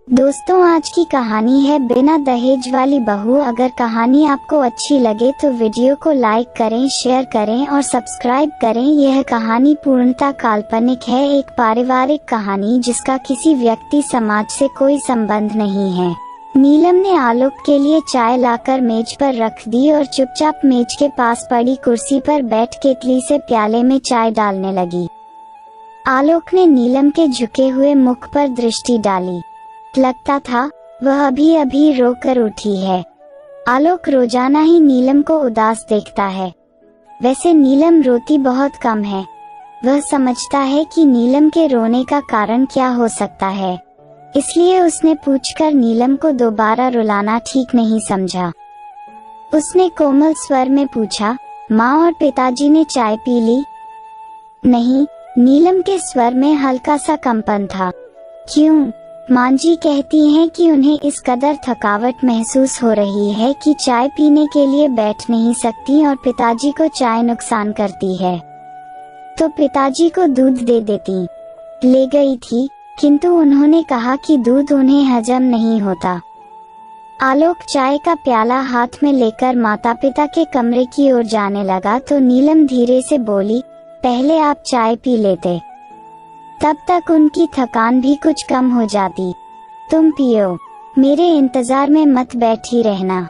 दोस्तों, आज की कहानी है बिना दहेज वाली बहू। अगर कहानी आपको अच्छी लगे तो वीडियो को लाइक करें, शेयर करें और सब्सक्राइब करें। यह कहानी पूर्णतः काल्पनिक है, एक पारिवारिक कहानी जिसका किसी व्यक्ति समाज से कोई संबंध नहीं है। नीलम ने आलोक के लिए चाय लाकर मेज पर रख दी और चुपचाप मेज के पास पड़ी कुर्सी पर बैठ केतली से प्याले में चाय डालने लगी। आलोक ने नीलम के झुके हुए मुख पर दृष्टि डाली। लगता था वह अभी अभी रोकर उठी है। आलोक रोजाना ही नीलम को उदास देखता है। वैसे नीलम रोती बहुत कम है। वह समझता है कि नीलम के रोने का कारण क्या हो सकता है, इसलिए उसने पूछकर नीलम को दोबारा रुलाना ठीक नहीं समझा। उसने कोमल स्वर में पूछा, माँ और पिताजी ने चाय पी ली? नहीं, नीलम के स्वर में हल्का सा कंपन था। क्यों? माँ जी कहती हैं कि उन्हें इस कदर थकावट महसूस हो रही है कि चाय पीने के लिए बैठ नहीं सकती और पिताजी को चाय नुकसान करती है, तो पिताजी को दूध दे देती। ले गई थी, किंतु उन्होंने कहा कि दूध उन्हें हजम नहीं होता। आलोक चाय का प्याला हाथ में लेकर माता पिता के कमरे की ओर जाने लगा तो नीलम धीरे से बोली, पहले आप चाय पी लेते, तब तक उनकी थकान भी कुछ कम हो जाती। तुम पियो, मेरे इंतजार में मत बैठी रहना।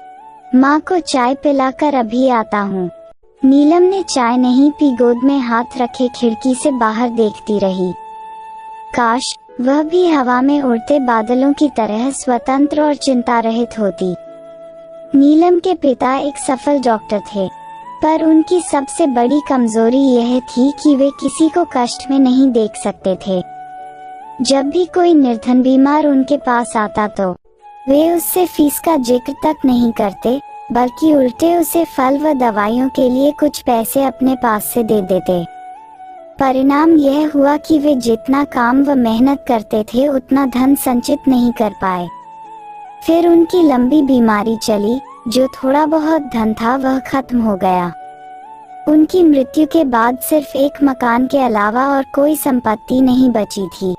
माँ को चाय पिलाकर अभी आता हूँ। नीलम ने चाय नहीं पी, गोद में हाथ रखे खिड़की से बाहर देखती रही। काश वह भी हवा में उड़ते बादलों की तरह स्वतंत्र और चिंता रहित होती। नीलम के पिता एक सफल डॉक्टर थे, पर उनकी सबसे बड़ी कमजोरी यह थी कि वे किसी को कष्ट में नहीं देख सकते थे। जब भी कोई निर्धन बीमार उनके पास आता तो वे उससे फीस का जिक्र तक नहीं करते, बल्कि उल्टे उसे फल व दवाइयों के लिए कुछ पैसे अपने पास से दे देते। परिणाम यह हुआ कि वे जितना काम व मेहनत करते थे उतना धन संचित नहीं कर पाए। फिर उनकी लंबी बीमारी चली, जो थोड़ा बहुत धन था वह खत्म हो गया। उनकी मृत्यु के बाद सिर्फ एक मकान के अलावा और कोई संपत्ति नहीं बची थी।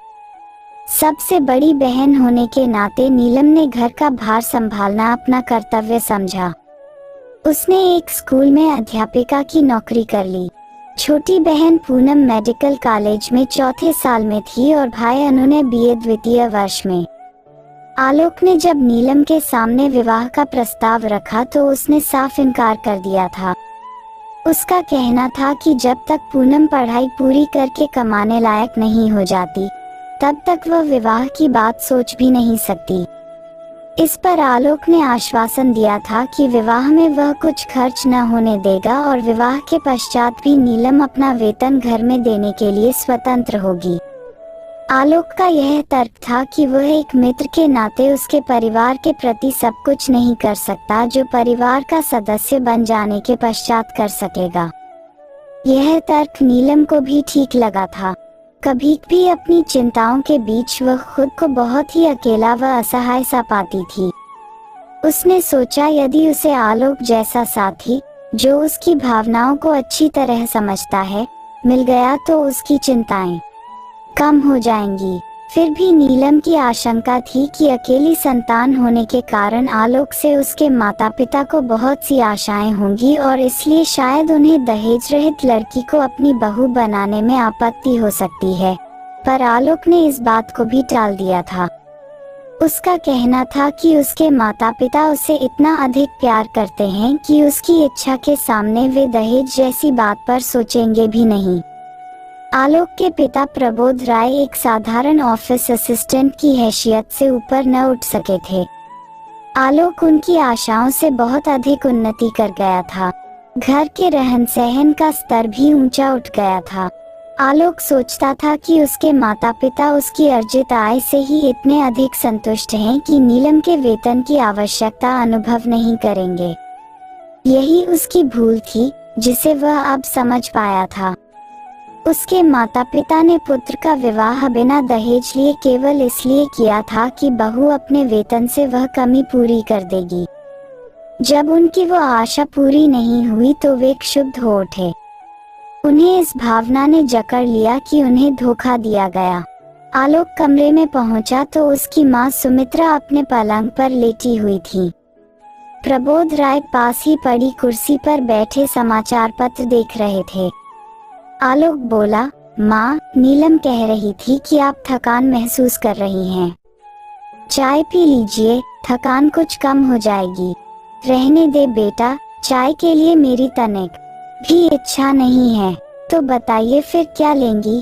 सबसे बड़ी बहन होने के नाते नीलम ने घर का भार संभालना अपना कर्तव्य समझा। उसने एक स्कूल में अध्यापिका की नौकरी कर ली। छोटी बहन पूनम मेडिकल कॉलेज में चौथे साल में थी और भाई अनु ने बीए द्वितीय वर्ष में। आलोक ने जब नीलम के सामने विवाह का प्रस्ताव रखा तो उसने साफ इनकार कर दिया था। उसका कहना था कि जब तक पूनम पढ़ाई पूरी करके कमाने लायक नहीं हो जाती, तब तक वह विवाह की बात सोच भी नहीं सकती। इस पर आलोक ने आश्वासन दिया था कि विवाह में वह कुछ खर्च न होने देगा और विवाह के पश्चात भी नीलम अपना वेतन घर में देने के लिए स्वतंत्र होगी। आलोक का यह तर्क था कि वह एक मित्र के नाते उसके परिवार के प्रति सब कुछ नहीं कर सकता जो परिवार का सदस्य बन जाने के पश्चात कर सकेगा। यह तर्क नीलम को भी ठीक लगा था। कभी भी अपनी चिंताओं के बीच वह खुद को बहुत ही अकेला व असहाय सा पाती थी। उसने सोचा यदि उसे आलोक जैसा साथी, जो उसकी भावनाओं को अच्छी तरह समझता है, मिल गया तो उसकी चिंताएं कम हो जाएंगी। फिर भी नीलम की आशंका थी कि अकेली संतान होने के कारण आलोक से उसके माता पिता को बहुत सी आशाएं होंगी और इसलिए शायद उन्हें दहेज रहित लड़की को अपनी बहू बनाने में आपत्ति हो सकती है। पर आलोक ने इस बात को भी टाल दिया था। उसका कहना था कि उसके माता पिता उसे इतना अधिक प्यार करते हैं कि उसकी इच्छा के सामने वे दहेज जैसी बात पर सोचेंगे भी नहीं। आलोक के पिता प्रबोध राय एक साधारण ऑफिस असिस्टेंट की हैसियत से ऊपर न उठ सके थे। आलोक उनकी आशाओं से बहुत अधिक उन्नति कर गया था। घर के रहन सहन का स्तर भी ऊंचा उठ गया था। आलोक सोचता था कि उसके माता पिता उसकी अर्जित आय से ही इतने अधिक संतुष्ट हैं कि नीलम के वेतन की आवश्यकता अनुभव नहीं करेंगे। यही उसकी भूल थी, जिसे वह अब समझ पाया था। उसके माता पिता ने पुत्र का विवाह बिना दहेज लिए केवल इसलिए किया था कि बहू अपने वेतन से वह कमी पूरी कर देगी। जब उनकी वो आशा पूरी नहीं हुई तो वे क्षुब्ध हो उठे। उन्हें इस भावना ने जकड़ लिया कि उन्हें धोखा दिया गया। आलोक कमरे में पहुंचा तो उसकी माँ सुमित्रा अपने पलंग पर लेटी हुई थी। प्रबोध राय पास ही पड़ी कुर्सी पर बैठे समाचार पत्र देख रहे थे। आलोक बोला, माँ, नीलम कह रही थी कि आप थकान महसूस कर रही हैं। चाय पी लीजिए, थकान कुछ कम हो जाएगी। रहने दे बेटा, चाय के लिए मेरी तनिक भी इच्छा नहीं है। तो बताइए फिर क्या लेंगी?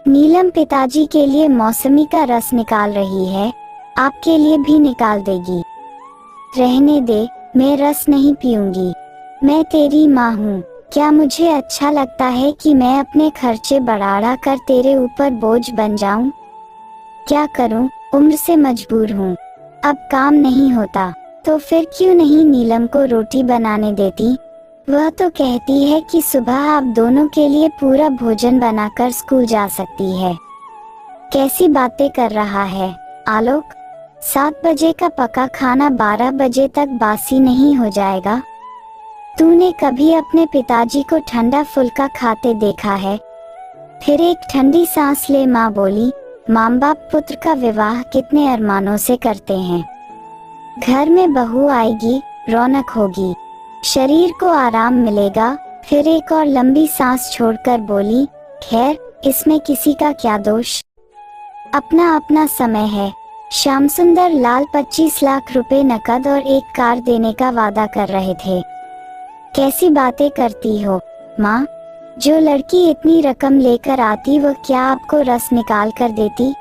नीलम पिताजी के लिए मौसमी का रस निकाल रही है, आपके लिए भी निकाल देगी। रहने दे, मैं रस नहीं पीऊंगी। मैं तेरी माँ हूँ, क्या मुझे अच्छा लगता है कि मैं अपने खर्चे बढ़ा कर तेरे ऊपर बोझ बन जाऊं? क्या करूं, उम्र से मजबूर हूँ, अब काम नहीं होता। तो फिर क्यों नहीं नीलम को रोटी बनाने देती? वह तो कहती है कि सुबह आप दोनों के लिए पूरा भोजन बनाकर स्कूल जा सकती है। कैसी बातें कर रहा है आलोक? 7 बजे का पका खाना 12 बजे तक बासी नहीं हो जाएगा? तूने कभी अपने पिताजी को ठंडा फुल्का खाते देखा है? फिर एक ठंडी सांस ले माँ बोली, माँ बाप पुत्र का विवाह कितने अरमानों से करते हैं। घर में बहू आएगी, रौनक होगी, शरीर को आराम मिलेगा। फिर एक और लंबी सांस छोड़कर बोली, खैर इसमें किसी का क्या दोष, अपना अपना समय है। श्याम सुंदर लाल 25 लाख रुपए नकद और एक कार देने का वादा कर रहे थे। कैसी बातें करती हो माँ? जो लड़की इतनी रकम लेकर आती वो क्या आपको रस निकाल कर देती?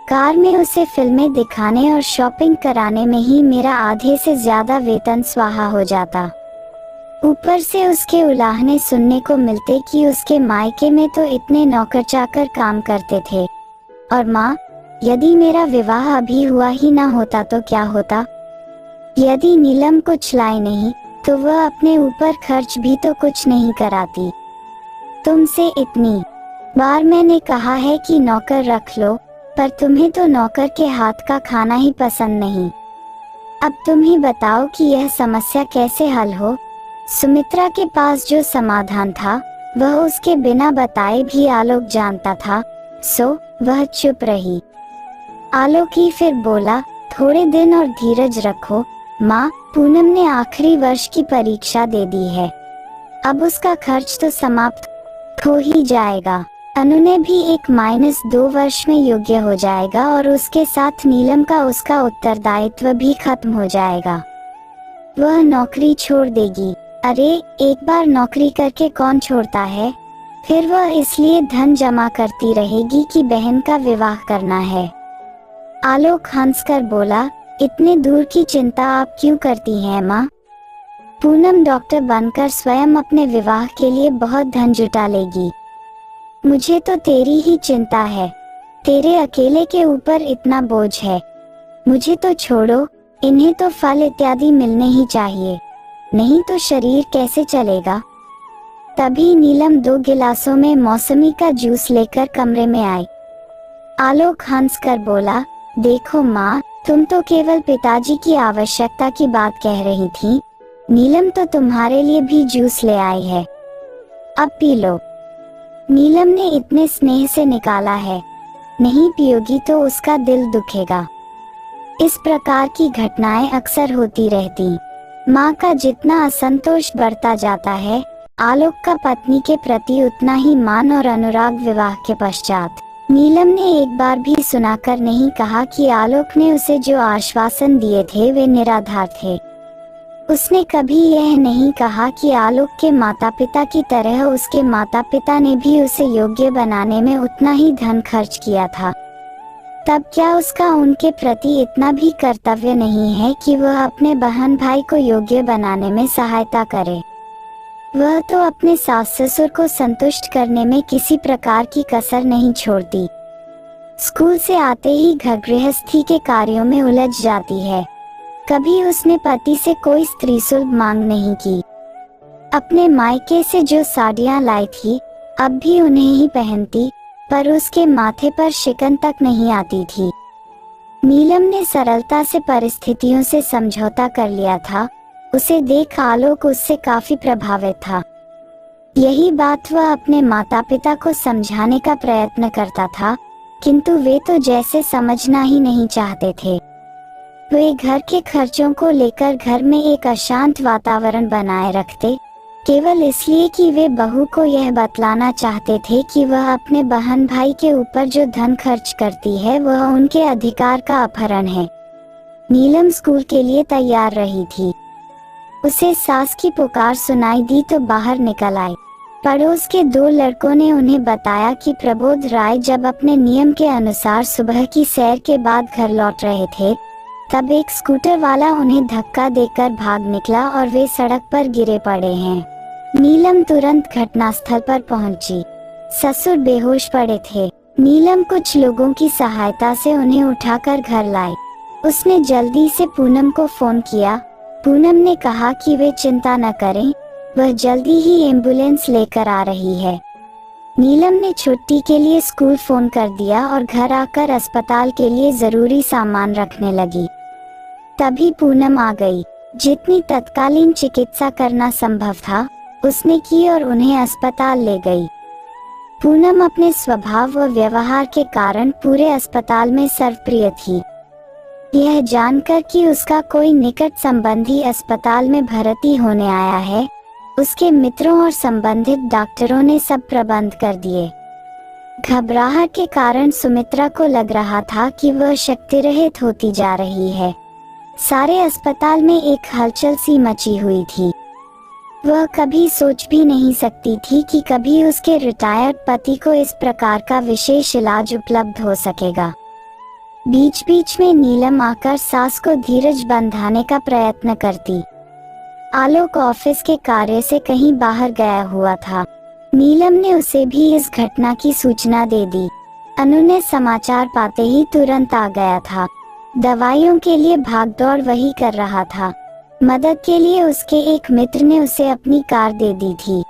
कार में उसे फिल्में दिखाने और शॉपिंग कराने में ही मेरा आधे से ज्यादा वेतन स्वाहा हो जाता। ऊपर से उसके उलाहने सुनने को मिलते कि उसके मायके में तो इतने नौकर चाकर काम करते थे। और माँ, यदि मेरा विवाह अभी हुआ ही ना होता तो क्या होता? यदि नीलम कुछ लाए नहीं तो वह अपने ऊपर खर्च भी तो कुछ नहीं कराती। तुमसे इतनी बार मैंने कहा है कि नौकर रख लो, पर तुम्हें तो नौकर के हाथ का खाना ही पसंद नहीं। अब तुम ही बताओ कि यह समस्या कैसे हल हो। सुमित्रा के पास जो समाधान था वह उसके बिना बताए भी आलोक जानता था, सो वह चुप रही। आलोक ही फिर बोला, थोड़े दिन और धीरज रखो माँ, पूनम ने आखिरी वर्ष की परीक्षा दे दी है, अब उसका खर्च तो समाप्त हो ही जाएगा। अनु ने भी 1-2 वर्ष में योग्य हो जाएगा और उसके साथ नीलम का उसका उत्तरदायित्व भी खत्म हो जाएगा। वह नौकरी छोड़ देगी। अरे, एक बार नौकरी करके कौन छोड़ता है? फिर वह इसलिए धन जमा करती रहेगी कि बहन का विवाह करना है। आलोक हंसकर बोला, इतने दूर की चिंता आप क्यों करती हैं माँ? पूनम डॉक्टर बनकर स्वयं अपने विवाह के लिए बहुत धन जुटा लेगी। मुझे तो तेरी ही चिंता है, तेरे अकेले के ऊपर इतना बोझ है। मुझे तो छोड़ो, इन्हें तो फल इत्यादि मिलने ही चाहिए, नहीं तो शरीर कैसे चलेगा। तभी नीलम 2 गिलासों में मौसमी का जूस लेकर कमरे में आई। आलोक हंसकर बोला, देखो माँ, तुम तो केवल पिताजी की आवश्यकता की बात कह रही थी, नीलम तो तुम्हारे लिए भी जूस ले आई है, अब पी लो। नीलम ने इतने स्नेह से निकाला है, नहीं पियोगी तो उसका दिल दुखेगा। इस प्रकार की घटनाएं अक्सर होती रहती। माँ का जितना असंतोष बढ़ता जाता है, आलोक का पत्नी के प्रति उतना ही मान और अनुराग विवाह के पश्चात। नीलम ने एक बार भी सुनाकर नहीं कहा कि आलोक ने उसे जो आश्वासन दिए थे वे निराधार थे। उसने कभी यह नहीं कहा कि आलोक के माता पिता की तरह उसके माता पिता ने भी उसे योग्य बनाने में उतना ही धन खर्च किया था। तब क्या उसका उनके प्रति इतना भी कर्तव्य नहीं है कि वह अपने बहन भाई को योग्य बनाने में सहायता करे? वह तो अपने सास ससुर को संतुष्ट करने में किसी प्रकार की कसर नहीं छोड़ती। स्कूल से आते ही घर गृहस्थी के कार्यों में उलझ जाती है। कभी उसने पति से कोई स्त्री शुल्क मांग नहीं की। अपने मायके से जो साड़ियाँ लाई थी अब भी उन्हें ही पहनती, पर उसके माथे पर शिकन तक नहीं आती थी। नीलम ने सरलता से परिस्थितियों से समझौता कर लिया था। उसे देख आलोक उससे काफी प्रभावित था। यही बात वह अपने माता पिता को समझाने का प्रयत्न करता था किंतु वे तो जैसे समझना ही नहीं चाहते थे। वे घर के खर्चों को लेकर घर में एक अशांत वातावरण बनाए रखते, केवल इसलिए कि वे बहू को यह बतलाना चाहते थे कि वह अपने बहन भाई के ऊपर जो धन खर्च करती है वह उनके अधिकार का अपहरण है। नीलम स्कूल के लिए तैयार रही थी। उसे सास की पुकार सुनाई दी तो बाहर निकल आई। पड़ोस के 2 लड़कों ने उन्हें बताया कि प्रबोध राय जब अपने नियम के अनुसार सुबह की सैर के बाद घर लौट रहे थे, तब एक स्कूटर वाला उन्हें धक्का देकर भाग निकला और वे सड़क पर गिरे पड़े हैं। नीलम तुरंत घटनास्थल पर पहुंची। ससुर बेहोश पड़े थे। नीलम कुछ लोगों की सहायता से उन्हें उठाकर घर लाई। उसने जल्दी से पूनम को फोन किया। पूनम ने कहा कि वे चिंता न करें, वह जल्दी ही एम्बुलेंस लेकर आ रही है। नीलम ने छुट्टी के लिए स्कूल फोन कर दिया और घर आकर अस्पताल के लिए जरूरी सामान रखने लगी। तभी पूनम आ गई। जितनी तत्कालीन चिकित्सा करना संभव था उसने की और उन्हें अस्पताल ले गई। पूनम अपने स्वभाव व व्यवहार के कारण पूरे अस्पताल में सर्वप्रिय थी। यह जानकर कि उसका कोई निकट संबंधी अस्पताल में भर्ती होने आया है, उसके मित्रों और संबंधित डॉक्टरों ने सब प्रबंध कर दिए। घबराहट के कारण सुमित्रा को लग रहा था कि वह शक्तिरहित होती जा रही है। सारे अस्पताल में एक हलचल सी मची हुई थी। वह कभी सोच भी नहीं सकती थी कि कभी उसके रिटायर्ड पति को इस प्रकार का विशेष इलाज उपलब्ध हो सकेगा। बीच बीच में नीलम आकर सास को धीरज बंधाने का प्रयत्न करती। आलोक ऑफिस के कार्य से कहीं बाहर गया हुआ था। नीलम ने उसे भी इस घटना की सूचना दे दी। अनु ने समाचार पाते ही तुरंत आ गया था। दवाइयों के लिए भागदौड़ वही कर रहा था। मदद के लिए उसके एक मित्र ने उसे अपनी कार दे दी थी।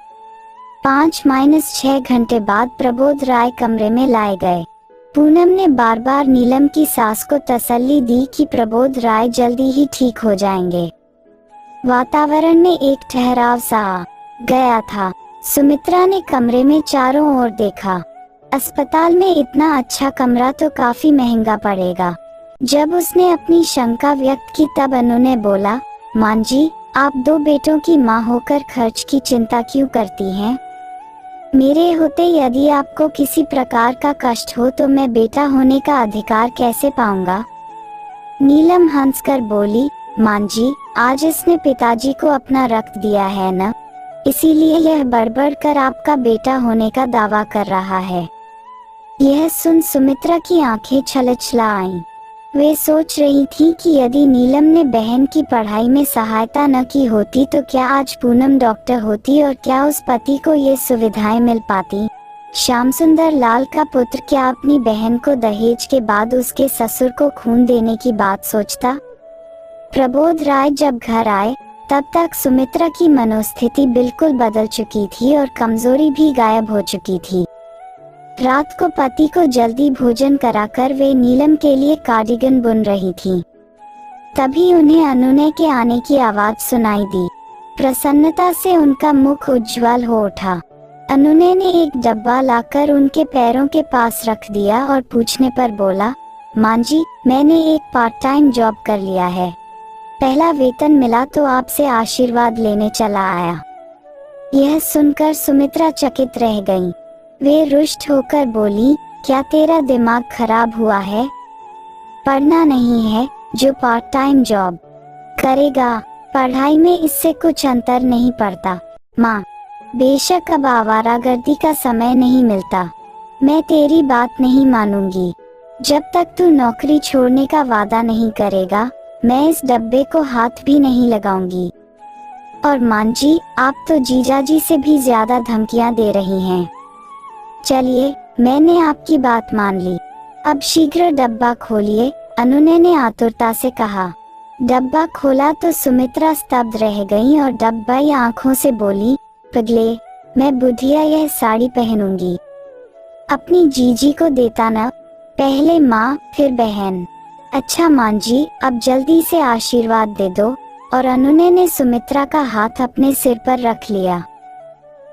5-6 घंटे बाद प्रबोध राय कमरे में लाए गए। पूनम ने बार बार नीलम की सास को तसल्ली दी कि प्रबोध राय जल्दी ही ठीक हो जाएंगे। वातावरण में एक ठहराव सा आ गया था। सुमित्रा ने कमरे में चारों ओर देखा। अस्पताल में इतना अच्छा कमरा तो काफी महंगा पड़ेगा। जब उसने अपनी शंका व्यक्त की तब अनु ने बोला, मां जी, आप 2 बेटों की मां होकर खर्च की चिंता क्यों करती हैं? मेरे होते यदि आपको किसी प्रकार का कष्ट हो तो मैं बेटा होने का अधिकार कैसे पाऊंगा? नीलम हंसकर बोली, मां जी, आज इसने पिताजी को अपना रक्त दिया है न, इसीलिए यह बड़बड़ कर आपका बेटा होने का दावा कर रहा है। यह सुन सुमित्रा की आंखें छलछला आईं। वे सोच रही थी कि यदि नीलम ने बहन की पढ़ाई में सहायता न की होती तो क्या आज पूनम डॉक्टर होती और क्या उस पति को ये सुविधाएं मिल पाती? श्याम सुंदर लाल का पुत्र क्या अपनी बहन को दहेज के बाद उसके ससुर को खून देने की बात सोचता? प्रबोध राय जब घर आए तब तक सुमित्रा की मनोस्थिति बिल्कुल बदल चुकी थी और कमजोरी भी गायब हो चुकी थी। रात को पति को जल्दी भोजन कराकर वे नीलम के लिए कार्डिगन बुन रही थीं। तभी उन्हें अनुनय के आने की आवाज सुनाई दी। प्रसन्नता से उनका मुख उज्ज्वल हो उठा। अनुनय ने एक डब्बा लाकर उनके पैरों के पास रख दिया और पूछने पर बोला, मां जी, मैंने एक पार्ट टाइम जॉब कर लिया है। पहला वेतन मिला तो आपसे आशीर्वाद लेने चला आया। यह सुनकर सुमित्रा चकित रह गईं। वे रुष्ट होकर बोली, क्या तेरा दिमाग खराब हुआ है? पढ़ना नहीं है जो पार्ट टाइम जॉब करेगा? पढ़ाई में इससे कुछ अंतर नहीं पड़ता। माँ, बेशक अब आवारागर्दी का समय नहीं मिलता। मैं तेरी बात नहीं मानूंगी। जब तक तू नौकरी छोड़ने का वादा नहीं करेगा मैं इस डब्बे को हाथ भी नहीं लगाऊंगी। और मां जी, आप तो जीजाजी से भी ज्यादा धमकियां दे रही हैं। चलिए, मैंने आपकी बात मान ली। अब शीघ्र डब्बा खोलिए, अनुनय ने आतुरता से कहा। डब्बा खोला तो सुमित्रा स्तब्ध रह गईं और डब्बाई आंखों से बोली, पगले, मैं बुधिया यह साड़ी पहनूंगी। अपनी जीजी को देता न, पहले माँ फिर बहन। अच्छा मां जी, अब जल्दी से आशीर्वाद दे दो। और अनुनय ने सुमित्रा का हाथ अपने सिर पर रख लिया।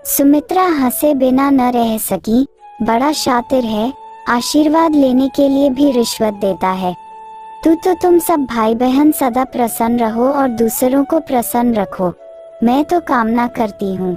सुमित्रा हंसे बिना न रह सकी। बड़ा शातिर है, आशीर्वाद लेने के लिए भी रिश्वत देता है। तो तुम सब भाई बहन सदा प्रसन्न रहो और दूसरों को प्रसन्न रखो, मैं तो कामना करती हूँ।